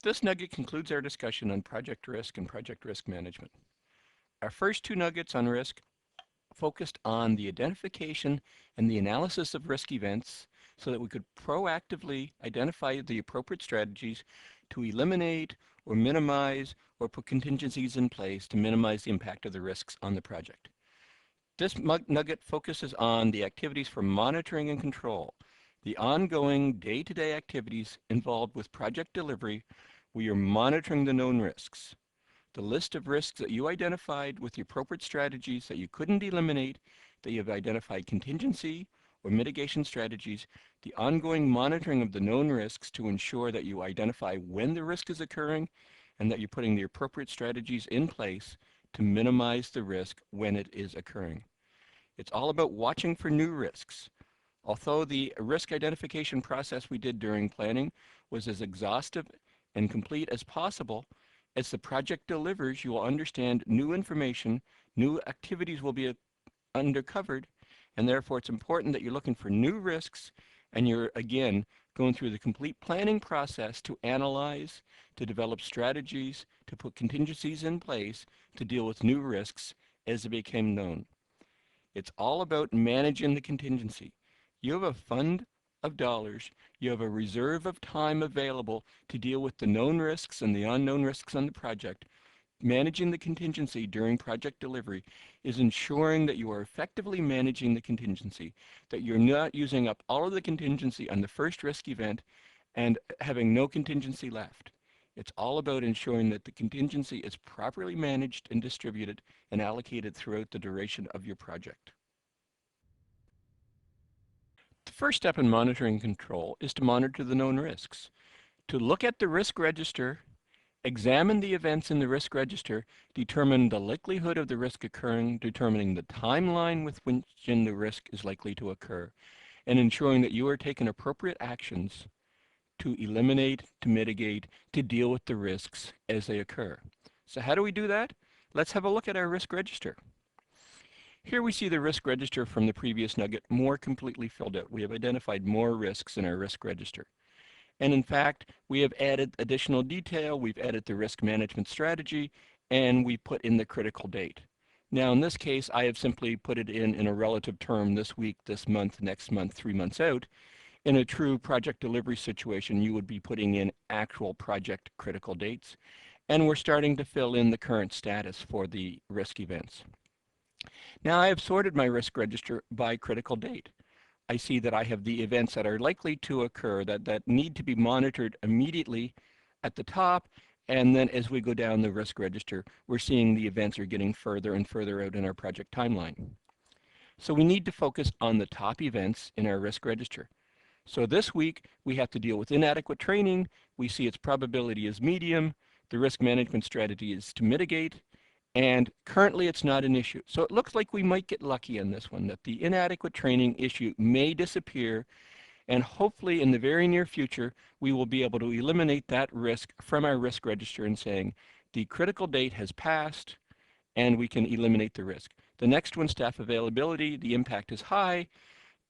This nugget concludes our discussion on project risk and project risk management. Our first two nuggets on risk focused on the identification and the analysis of risk events so that we could proactively identify the appropriate strategies to eliminate or minimize or put contingencies in place to minimize the impact of the risks on the project. This nugget focuses on the activities for monitoring and control, the ongoing day-to-day activities involved with project delivery where you're monitoring the known risks. The list of risks that you identified with the appropriate strategies that you couldn't eliminate, that you've identified contingency or mitigation strategies, the ongoing monitoring of the known risks to ensure that you identify when the risk is occurring and that you're putting the appropriate strategies in place to minimize the risk when it is occurring. It's all about watching for new risks. Although the risk identification process we did during planning was as exhaustive and complete as possible, as the project delivers, you will understand new information, new activities will be uncovered, and therefore it's important that you're looking for new risks and you're, again, going through the complete planning process to analyze, to develop strategies, to put contingencies in place to deal with new risks as they became known. It's all about managing the contingency. You have a fund of dollars, you have a reserve of time available to deal with the known risks and the unknown risks on the project. Managing the contingency during project delivery is ensuring that you are effectively managing the contingency, that you're not using up all of the contingency on the first risk event and having no contingency left. It's all about ensuring that the contingency is properly managed and distributed and allocated throughout the duration of your project. The first step in monitoring control is to monitor the known risks. To look at the risk register, examine the events in the risk register, determine the likelihood of the risk occurring, determining the timeline with which the risk is likely to occur, and ensuring that you are taking appropriate actions to eliminate, to mitigate, to deal with the risks as they occur. So how do we do that? Let's have a look at our risk register. Here we see the risk register from the previous nugget more completely filled out. We have identified more risks in our risk register. And in fact, we have added additional detail, we've added the risk management strategy, and we put in the critical date. Now in this case, I have simply put it in a relative term this week, this month, next month, 3 months out. In a true project delivery situation, you would be putting in actual project critical dates. And we're starting to fill in the current status for the risk events. Now I have sorted my risk register by critical date. I see that I have the events that are likely to occur that need to be monitored immediately at the top, and then as we go down the risk register, we're seeing the events are getting further and further out in our project timeline. So we need to focus on the top events in our risk register. So this week, we have to deal with inadequate training. We see its probability is medium. The risk management strategy is to mitigate. And currently it's not an issue. So it looks like we might get lucky on this one, that the inadequate training issue may disappear, and hopefully in the very near future, we will be able to eliminate that risk from our risk register and saying the critical date has passed and we can eliminate the risk. The next one, staff availability, the impact is high.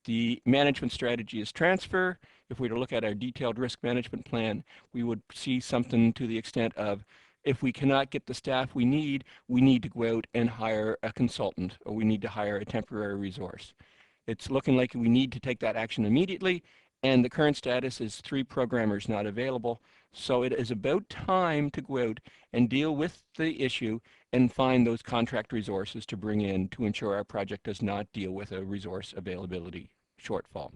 The management strategy is transfer. If we were to look at our detailed risk management plan, we would see something to the extent of, if we cannot get the staff we need to go out and hire a consultant, or we need to hire a temporary resource. It's looking like we need to take that action immediately, and the current status is 3 programmers not available. So it is about time to go out and deal with the issue and find those contract resources to bring in to ensure our project does not deal with a resource availability shortfall.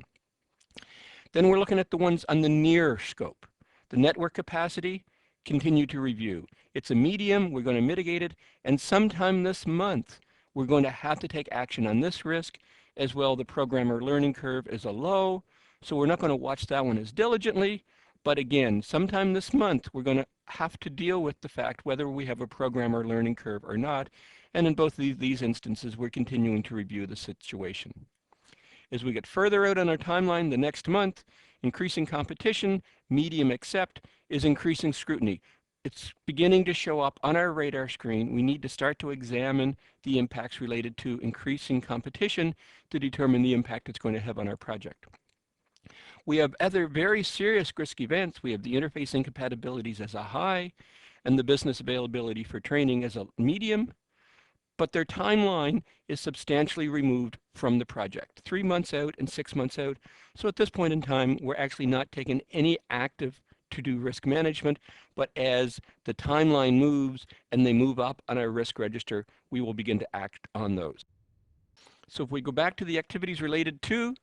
Then we're looking at the ones on the near scope. The network capacity, continue to review. It's a medium, we're going to mitigate it, and sometime this month, we're going to have to take action on this risk. As well, the programmer learning curve is a low, so we're not going to watch that one as diligently. But again, sometime this month, we're going to have to deal with the fact whether we have a programmer learning curve or not. And in both of these instances, we're continuing to review the situation. As we get further out on our timeline, the next month, increasing competition, medium accept, is increasing scrutiny. It's beginning to show up on our radar screen. We need to start to examine the impacts related to increasing competition to determine the impact it's going to have on our project. We have other very serious risk events. We have the interface incompatibilities as a high and the business availability for training as a medium, but their timeline is substantially removed from the project, 3 months out and 6 months out. So at this point in time, we're actually not taking any active to-do risk management, but as the timeline moves and they move up on our risk register, we will begin to act on those. So if we go back to the activities related to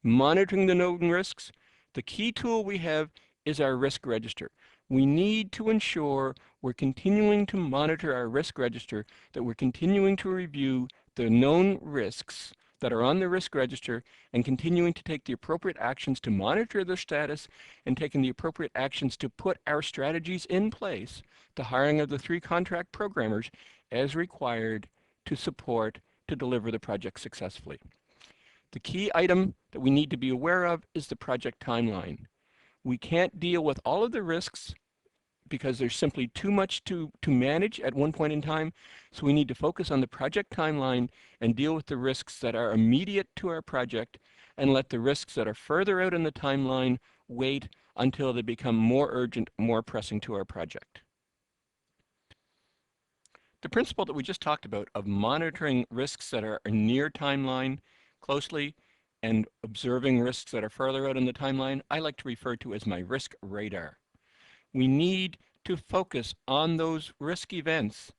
monitoring the known risks, the key tool we have is our risk register. We need to ensure we're continuing to monitor our risk register, that we're continuing to review the known risks that are on the risk register and continuing to take the appropriate actions to monitor their status and taking the appropriate actions to put our strategies in place, the hiring of the 3 contract programmers as required to support to deliver the project successfully. The key item that we need to be aware of is the project timeline. We can't deal with all of the risks because there's simply too much to manage at one point in time. So we need to focus on the project timeline and deal with the risks that are immediate to our project and let the risks that are further out in the timeline wait until they become more urgent, more pressing to our project. The principle that we just talked about of monitoring risks that are near timeline closely and observing risks that are further out in the timeline, I like to refer to as my risk radar. We need to focus on those risk events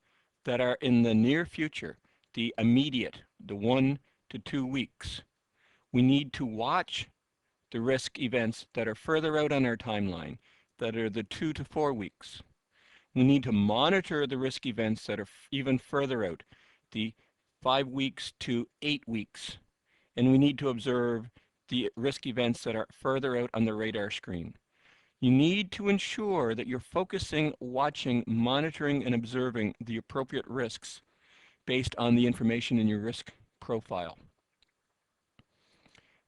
that are in the near future, the immediate, the 1 to 2 weeks. We need to watch the risk events that are further out on our timeline, that are the 2 to 4 weeks. We need to monitor the risk events that are even further out, the 5 weeks to 8 weeks. And we need to observe the risk events that are further out on the radar screen. You need to ensure that you're focusing, watching, monitoring, and observing the appropriate risks based on the information in your risk profile.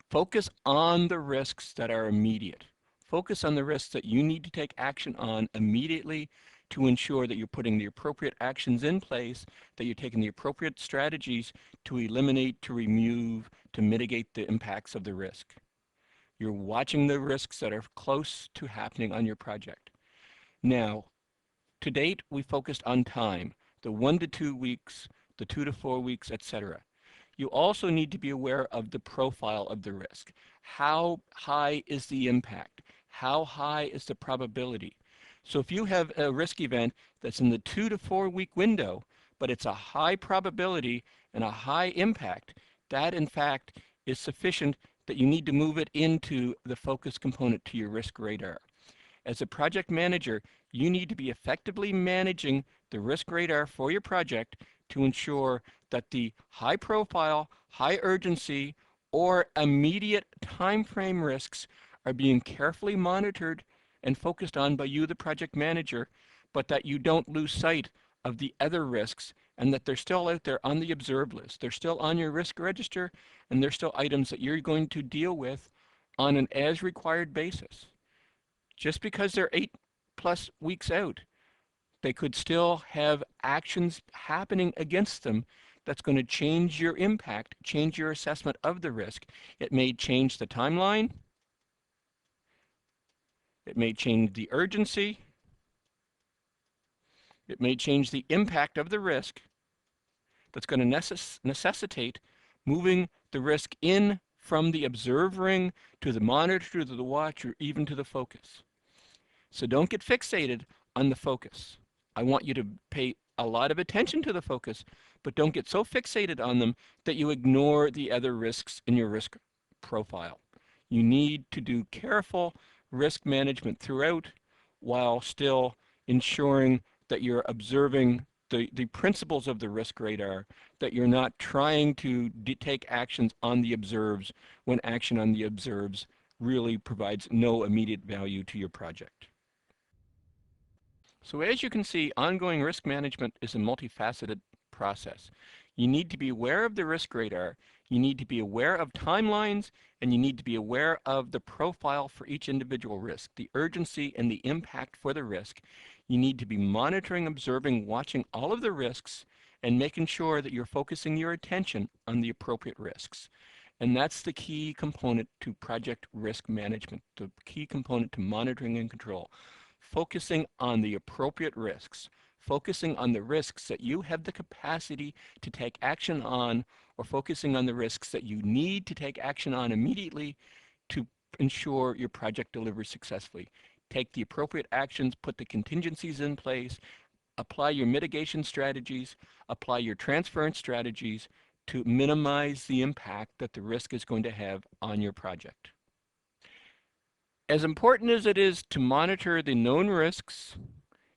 Focus on the risks that are immediate. Focus on the risks that you need to take action on immediately to ensure that you're putting the appropriate actions in place, that you're taking the appropriate strategies to eliminate, to remove, to mitigate the impacts of the risk. You're watching the risks that are close to happening on your project. Now, to date, we focused on time, the 1 to 2 weeks, the 2 to 4 weeks, etc. You also need to be aware of the profile of the risk. How high is the impact? How high is the probability? So if you have a risk event that's in the 2 to 4 week window, but it's a high probability and a high impact, that in fact is sufficient that you need to move it into the focus component to your risk radar. As a project manager, you need to be effectively managing the risk radar for your project to ensure that the high profile, high urgency, or immediate time frame risks are being carefully monitored and focused on by you, the project manager, but that you don't lose sight of the other risks and that they're still out there on the observe list. They're still on your risk register and they're still items that you're going to deal with on an as required basis. Just because they're 8+ weeks out, they could still have actions happening against them that's going to change your impact, change your assessment of the risk. It may change the timeline. It may change the urgency. It may change the impact of the risk that's going to necessitate moving the risk in from the observe ring to the monitor, to the watch, or even to the focus. So don't get fixated on the focus. I want you to pay a lot of attention to the focus, but don't get so fixated on them that you ignore the other risks in your risk profile. You need to do careful risk management throughout while still ensuring that you're observing the principles of the risk radar, that you're not trying to take actions on the observes when action on the observes really provides no immediate value to your project. So as you can see, ongoing risk management is a multifaceted process. You need to be aware of the risk radar, you need to be aware of timelines, and you need to be aware of the profile for each individual risk, the urgency and the impact for the risk. You need to be monitoring, observing, watching all of the risks, and making sure that you're focusing your attention on the appropriate risks. And that's the key component to project risk management, the key component to monitoring and control. Focusing on the appropriate risks, focusing on the risks that you have the capacity to take action on, or focusing on the risks that you need to take action on immediately to ensure your project delivers successfully. Take the appropriate actions, put the contingencies in place, apply your mitigation strategies, apply your transference strategies to minimize the impact that the risk is going to have on your project. As important as it is to monitor the known risks,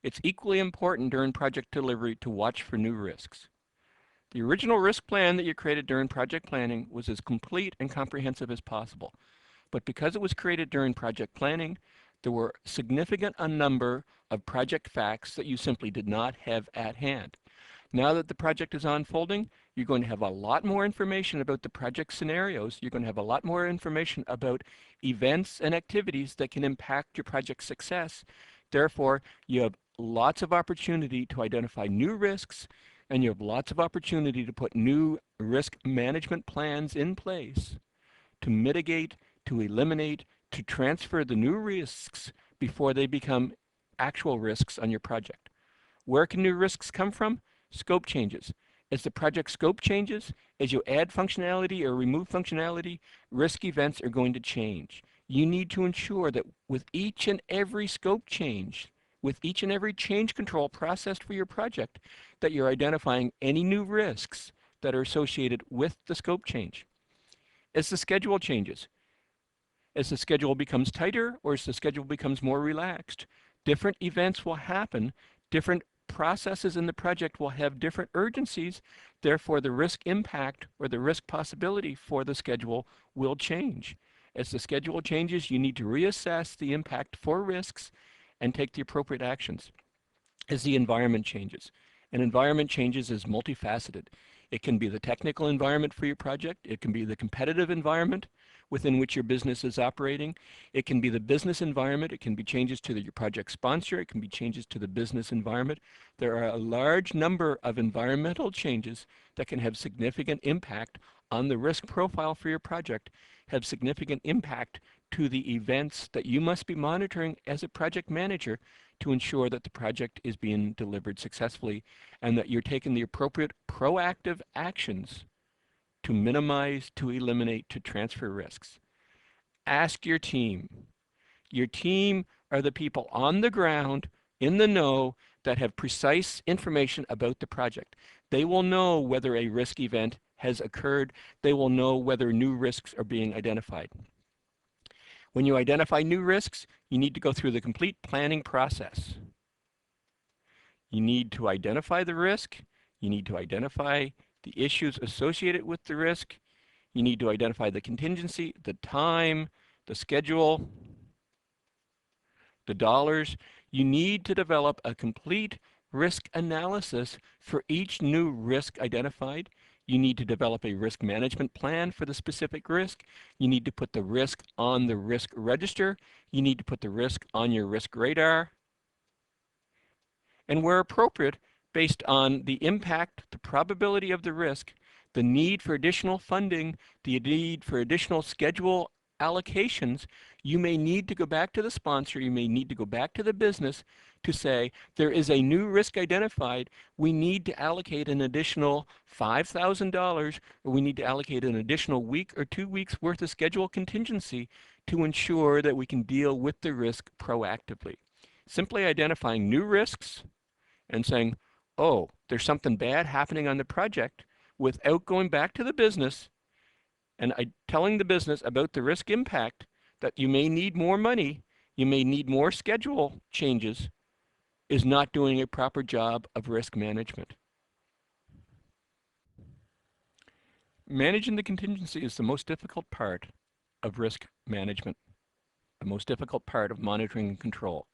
it's equally important during project delivery to watch for new risks. The original risk plan that you created during project planning was as complete and comprehensive as possible. But because it was created during project planning, there were a significant number of project facts that you simply did not have at hand. Now that the project is unfolding, you're going to have a lot more information about the project scenarios. You're going to have a lot more information about events and activities that can impact your project success. Therefore, you have lots of opportunity to identify new risks, and you have lots of opportunity to put new risk management plans in place to mitigate, to eliminate, to transfer the new risks before they become actual risks on your project. Where can new risks come from? Scope changes. As the project scope changes, as you add functionality or remove functionality, risk events are going to change. You need to ensure that with each and every scope change, with each and every change control processed for your project, that you're identifying any new risks that are associated with the scope change. As the schedule changes, as the schedule becomes tighter or as the schedule becomes more relaxed, different events will happen, different processes in the project will have different urgencies, therefore the risk impact or the risk possibility for the schedule will change. As the schedule changes, you need to reassess the impact for risks and take the appropriate actions. As the environment changes, and environment changes is multifaceted. It can be the technical environment for your project, it can be the competitive environment within which your business is operating. It can be the business environment. It can be changes to your project sponsor. It can be changes to the business environment. There are a large number of environmental changes that can have significant impact on the risk profile for your project, have significant impact to the events that you must be monitoring as a project manager to ensure that the project is being delivered successfully and that you're taking the appropriate proactive actions to minimize, to eliminate, to transfer risks. Ask your team. Your team are the people on the ground, in the know, that have precise information about the project. They will know whether a risk event has occurred. They will know whether new risks are being identified. When you identify new risks, you need to go through the complete planning process. You need to identify the risk. You need to identify the issues associated with the risk. You need to identify the contingency, the time, the schedule, the dollars. You need to develop a complete risk analysis for each new risk identified. You need to develop a risk management plan for the specific risk. You need to put the risk on the risk register. You need to put the risk on your risk radar. And where appropriate, based on the impact, the probability of the risk, the need for additional funding, the need for additional schedule allocations, you may need to go back to the sponsor, you may need to go back to the business to say, there is a new risk identified, we need to allocate an additional $5,000, or we need to allocate an additional week or 2 weeks worth of schedule contingency to ensure that we can deal with the risk proactively. Simply identifying new risks and saying, oh, there's something bad happening on the project, without going back to the business and telling the business about the risk impact, that you may need more money, you may need more schedule changes, is not doing a proper job of risk management. Managing the contingency is the most difficult part of risk management, the most difficult part of monitoring and control.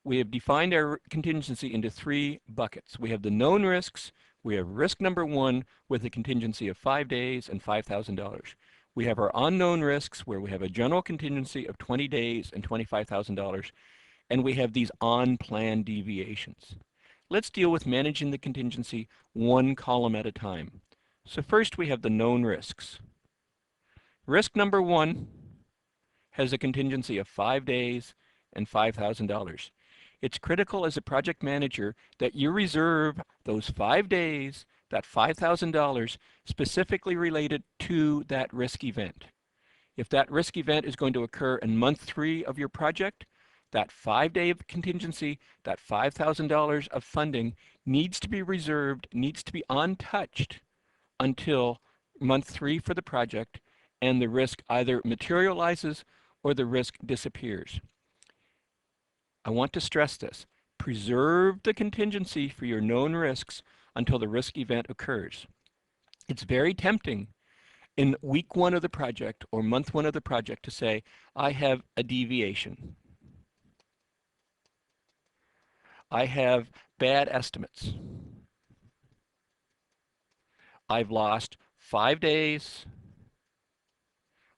We have defined our contingency into 3 buckets. We have the known risks. We have risk number 1 with a contingency of 5 days and $5,000. We have our unknown risks where we have a general contingency of 20 days and $25,000. And we have these on-plan deviations. Let's deal with managing the contingency 1 column at a time. So first we have the known risks. Risk number 1 has a contingency of 5 days and $5,000. It's critical as a project manager that you reserve those 5 days, that $5,000, specifically related to that risk event. If that risk event is going to occur in month 3 of your project, that 5-day contingency, that $5,000 of funding needs to be reserved, needs to be untouched until month 3 for the project, and the risk either materializes or the risk disappears. I want to stress this. Preserve the contingency for your known risks until the risk event occurs. It's very tempting in week 1 of the project or month 1 of the project to say, I have a deviation. I have bad estimates. I've lost 5 days.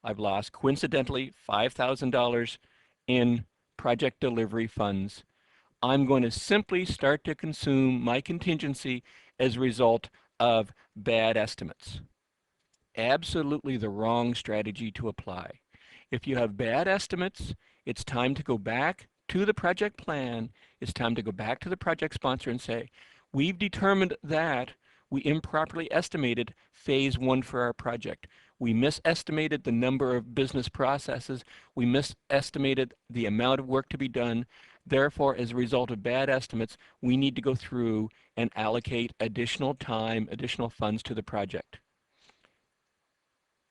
I've lost, coincidentally, $5,000 in project delivery funds. I'm going to simply start to consume my contingency as a result of bad estimates. Absolutely the wrong strategy to apply. If you have bad estimates, it's time to go back to the project plan. It's time to go back to the project sponsor and say, we've determined that we improperly estimated phase 1 for our project. We misestimated the number of business processes. We misestimated the amount of work to be done. Therefore, as a result of bad estimates, we need to go through and allocate additional time, additional funds to the project.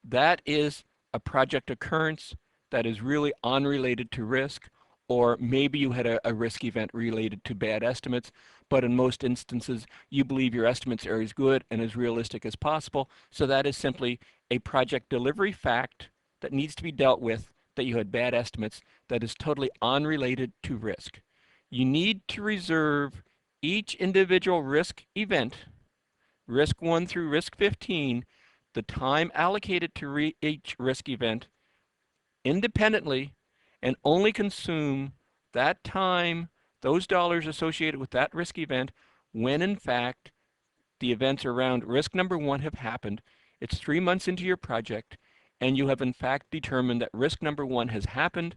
That is a project occurrence that is really unrelated to risk, or maybe you had a risk event related to bad estimates, but in most instances you believe your estimates are as good and as realistic as possible, so that is simply a project delivery fact that needs to be dealt with, that you had bad estimates, that is totally unrelated to risk. You need to reserve each individual risk event, risk 1 through risk 15, the time allocated to each risk event independently, and only consume that time, those dollars associated with that risk event, when in fact the events around risk number 1 have happened. It's 3 months into your project, and you have in fact determined that risk number 1 has happened,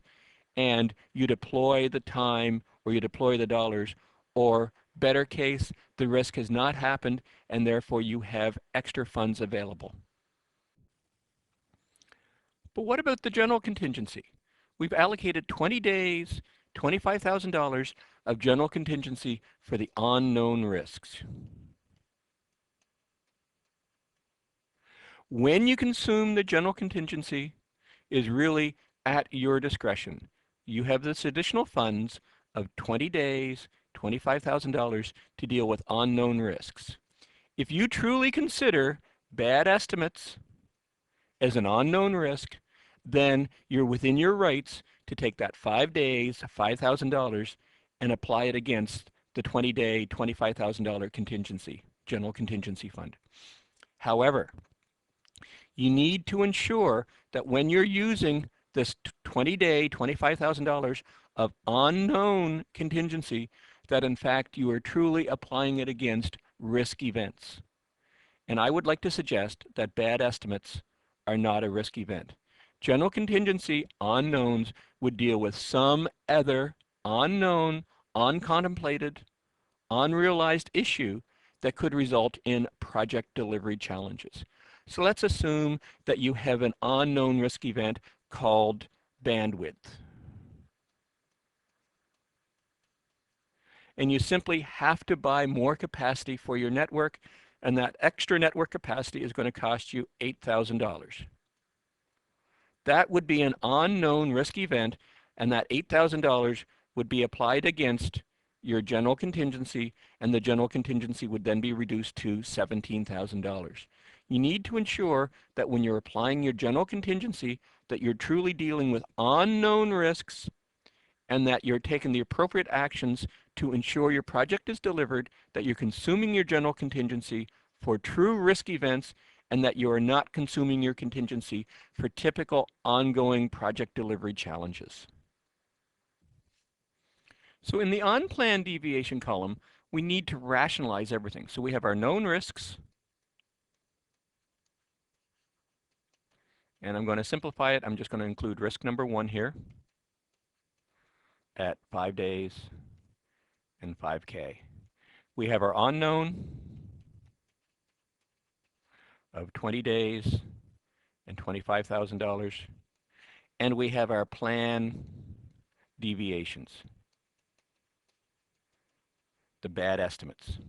and you deploy the time or you deploy the dollars, or better case, the risk has not happened, and therefore you have extra funds available. But what about the general contingency? We've allocated 20 days, $25,000 of general contingency for the unknown risks. When you consume the general contingency is really at your discretion. You have this additional funds of 20 days, $25,000 to deal with unknown risks. If you truly consider bad estimates as an unknown risk, then you're within your rights to take that 5 days, $5,000, and apply it against the 20-day, $25,000 contingency, general contingency fund. However, you need to ensure that when you're using this 20-day, $25,000 of unknown contingency, that in fact you are truly applying it against risk events. And I would like to suggest that bad estimates are not a risk event. General contingency unknowns would deal with some other unknown, uncontemplated, unrealized issue that could result in project delivery challenges. So let's assume that you have an unknown risk event called bandwidth. And you simply have to buy more capacity for your network, and that extra network capacity is going to cost you $8,000. That would be an unknown risk event, and that $8,000 would be applied against your general contingency, and the general contingency would then be reduced to $17,000. You need to ensure that when you're applying your general contingency, that you're truly dealing with unknown risks, and that you're taking the appropriate actions to ensure your project is delivered, that you're consuming your general contingency for true risk events, and that you are not consuming your contingency for typical ongoing project delivery challenges. So in the unplanned deviation column, we need to rationalize everything. So we have our known risks, And I'm going to simplify it. I'm just going to include risk number 1 here at 5 days and 5K. We have our unknown of 20 days and $25,000. And we have our plan deviations, the bad estimates,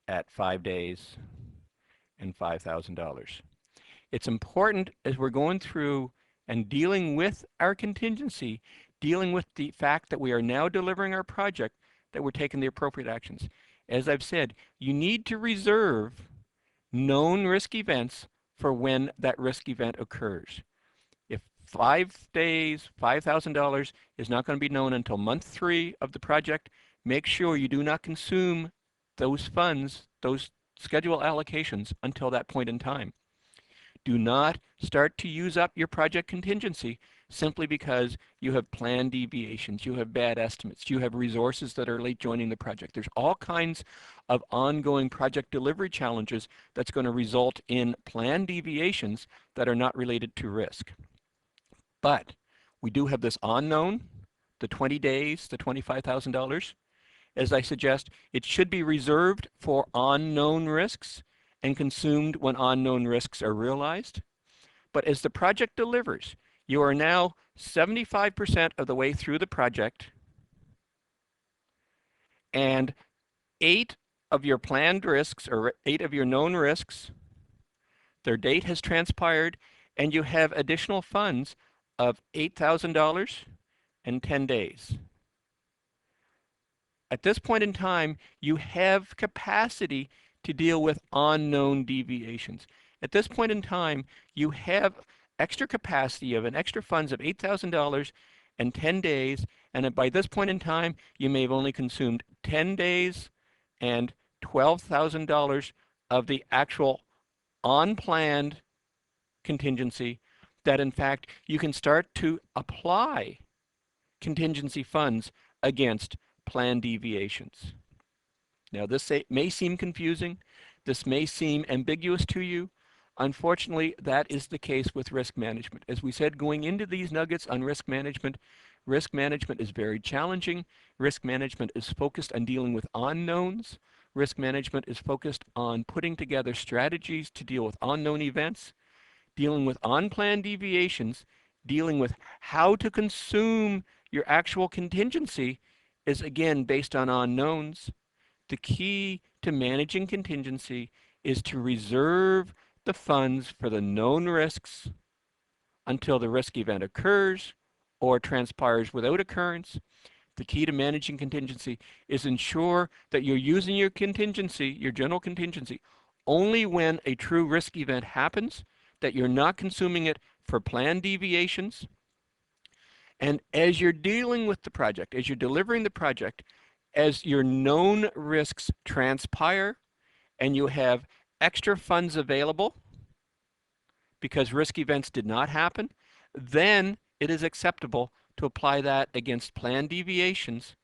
at 5 days and $5,000. It's important as we're going through and dealing with our contingency, dealing with the fact that we are now delivering our project, that we're taking the appropriate actions. As I've said, you need to reserve known risk events for when that risk event occurs. If 5 days, $5,000 is not going to be known until month 3 of the project, make sure you do not consume those funds, those schedule allocations until that point in time. Do not start to use up your project contingency simply because you have planned deviations, you have bad estimates, you have resources that are late joining the project. There's all kinds of ongoing project delivery challenges that's going to result in planned deviations that are not related to risk. But we do have this unknown, the 20 days, the $25,000. As I suggest, it should be reserved for unknown risks and consumed when unknown risks are realized. But as the project delivers, you are now 75% of the way through the project, and 8 of your planned risks, or 8 of your known risks, their date has transpired, and you have additional funds of $8,000 and 10 days. At this point in time, you have capacity to deal with unknown deviations. At this point in time, you have extra capacity of an extra funds of $8,000 and 10 days, and by this point in time, you may have only consumed 10 days and $12,000 of the actual unplanned contingency, that in fact you can start to apply contingency funds against planned deviations. Now this may seem confusing, this may seem ambiguous to you. Unfortunately, that is the case with risk management. As we said, going into these nuggets on risk management is very challenging. Risk management is focused on dealing with unknowns. Risk management is focused on putting together strategies to deal with unknown events, dealing with unplanned deviations, dealing with how to consume your actual contingency is again based on unknowns. The key to managing contingency is to reserve the funds for the known risks until the risk event occurs or transpires without occurrence. The key to managing contingency is ensure that you're using your contingency, your general contingency, only when a true risk event happens, that you're not consuming it for planned deviations. And as you're dealing with the project, as you're delivering the project, as your known risks transpire and you have extra funds available because risk events did not happen, then it is acceptable to apply that against planned deviations.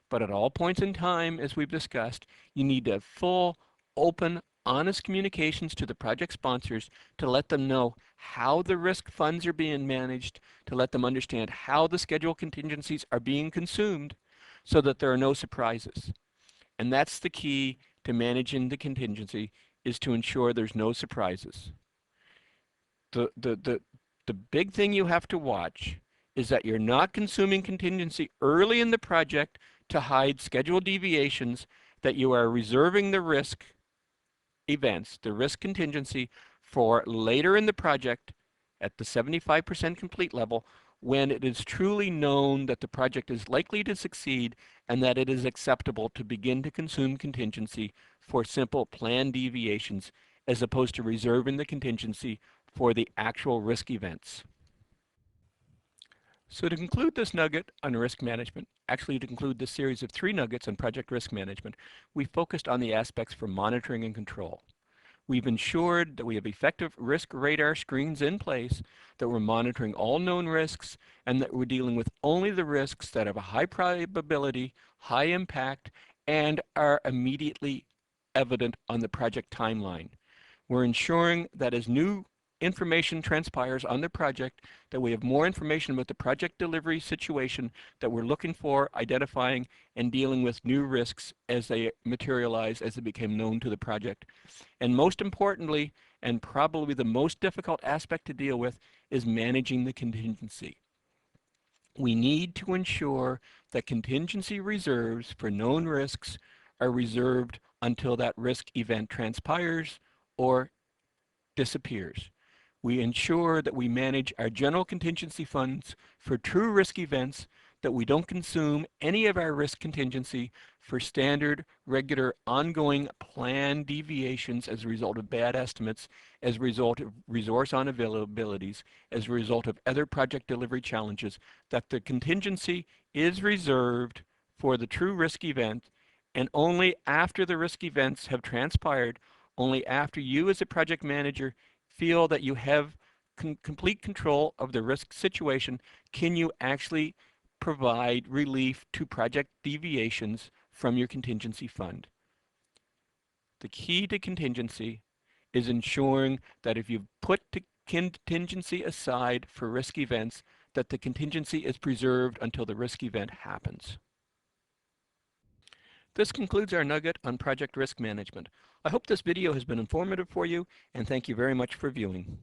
But at all points in time, as we've discussed, you need to have full, open, honest communications to the project sponsors to let them know how the risk funds are being managed, to let them understand how the schedule contingencies are being consumed so that there are no surprises. And that's the key to managing the contingency, is to ensure there's no surprises. The big thing you have to watch is that you're not consuming contingency early in the project to hide schedule deviations, that you are reserving the risk events, the risk contingency, for later in the project at the 75% complete level, when it is truly known that the project is likely to succeed and that it is acceptable to begin to consume contingency for simple planned deviations, as opposed to reserving the contingency for the actual risk events. So to conclude this nugget on risk management, actually to conclude this series of 3 nuggets on project risk management, we focused on the aspects for monitoring and control. We've ensured that we have effective risk radar screens in place, that we're monitoring all known risks, and that we're dealing with only the risks that have a high probability, high impact, and are immediately evident on the project timeline. We're ensuring that as new information transpires on the project, that we have more information about the project delivery situation that we're looking for, identifying, and dealing with new risks as they materialize, as they become known to the project. And most importantly, and probably the most difficult aspect to deal with, is managing the contingency. We need to ensure that contingency reserves for known risks are reserved until that risk event transpires or disappears. We ensure that we manage our general contingency funds for true risk events, that we don't consume any of our risk contingency for standard, regular, ongoing planned deviations as a result of bad estimates, as a result of resource unavailabilities, as a result of other project delivery challenges, that the contingency is reserved for the true risk event, and only after the risk events have transpired, only after you as a project manager feel that you have complete control of the risk situation, can you actually provide relief to project deviations from your contingency fund. The key to contingency is ensuring that if you've put the contingency aside for risk events, that the contingency is preserved until the risk event happens. This concludes our nugget on project risk management. I hope this video has been informative for you, and thank you very much for viewing.